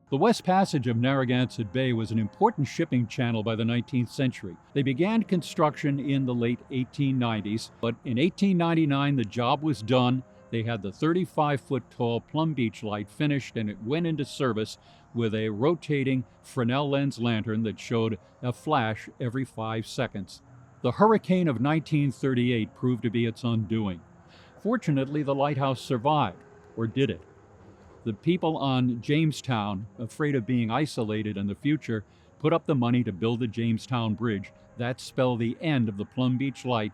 The West Passage of Narragansett Bay was an important shipping channel by the 19th century. They began construction in the late 1890s, but in 1899 the job was done. They had the 35-foot-tall Plum Beach light finished, and it went into service with a rotating Fresnel lens lantern that showed a flash every 5 seconds. The hurricane of 1938 proved to be its undoing. Fortunately, the lighthouse survived, or did it? The people on Jamestown, afraid of being isolated in the future, put up the money to build the Jamestown Bridge. That spelled the end of the Plum Beach Light.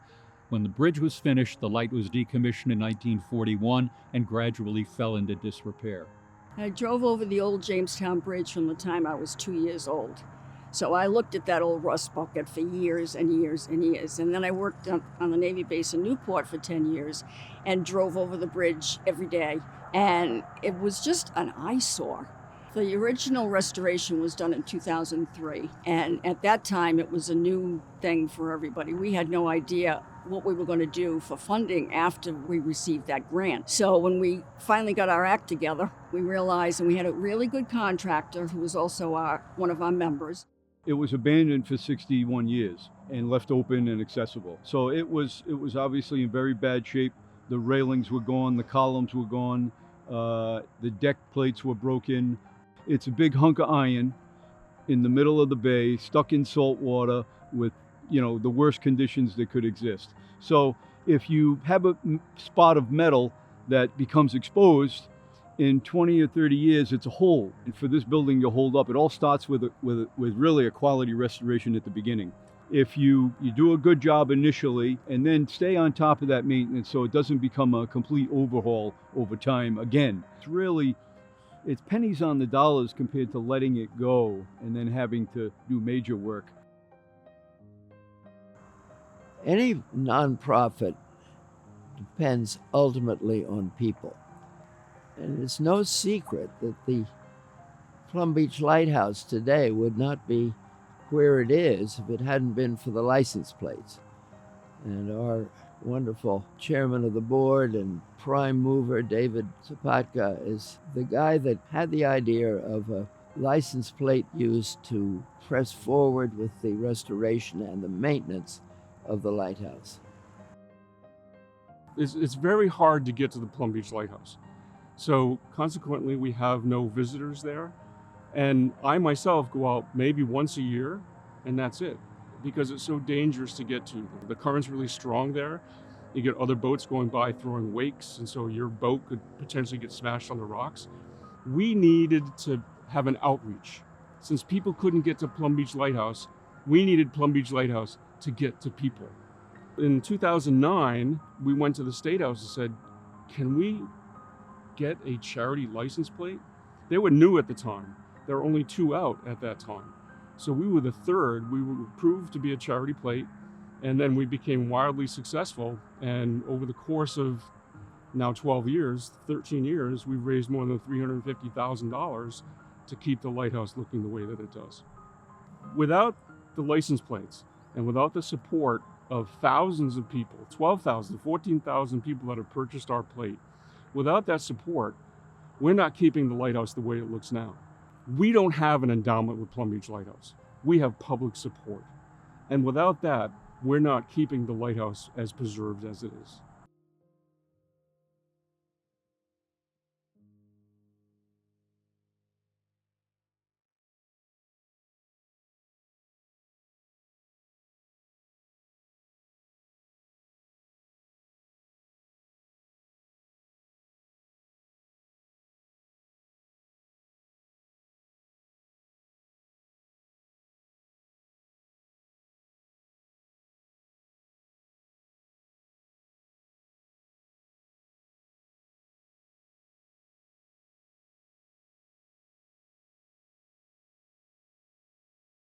When the bridge was finished, the light was decommissioned in 1941 and gradually fell into disrepair. I drove over the old Jamestown Bridge from the time I was 2 years old. So I looked at that old rust bucket for years and years and years. And then I worked on the Navy base in Newport for 10 years and drove over the bridge every day. And it was just an eyesore. The original restoration was done in 2003. And at that time, it was a new thing for everybody. We had no idea what we were going to do for funding after we received that grant. So when we finally got our act together, we realized, and we had a really good contractor who was also one of our members. It was abandoned for 61 years and left open and accessible. So it was obviously in very bad shape. The railings were gone, the columns were gone, the deck plates were broken. It's a big hunk of iron in the middle of the bay, stuck in salt water with, the worst conditions that could exist. So if you have a spot of metal that becomes exposed, in 20 or 30 years, it's a hole. And for this building to hold up, it all starts with really a quality restoration at the beginning. If you do a good job initially and then stay on top of that maintenance so it doesn't become a complete overhaul over time again, it's pennies on the dollars compared to letting it go and then having to do major work. Any nonprofit depends ultimately on people. And it's no secret that the Plum Beach Lighthouse today would not be where it is if it hadn't been for the license plates. And our wonderful chairman of the board and prime mover, David Zapatka, is the guy that had the idea of a license plate used to press forward with the restoration and the maintenance of the lighthouse. It's very hard to get to the Plum Beach Lighthouse. So consequently, we have no visitors there. And I myself go out maybe once a year, and that's it, because it's so dangerous to get to. The current's really strong there. You get other boats going by throwing wakes, and so your boat could potentially get smashed on the rocks. We needed to have an outreach. Since people couldn't get to Plum Beach Lighthouse, we needed Plum Beach Lighthouse to get to people. In 2009, we went to the State House and said, can we get a charity license plate? They were new at the time. There were only 2 out at that time. So we were the third. We were approved to be a charity plate, and then we became wildly successful. And over the course of now 12 years, 13 years, we've raised more than $350,000 to keep the lighthouse looking the way that it does. Without the license plates and without the support of thousands of people, 12,000, 14,000 people that have purchased our plate, without that support, we're not keeping the lighthouse the way it looks now. We don't have an endowment with Plum Beach Lighthouse. We have public support. And without that, we're not keeping the lighthouse as preserved as it is.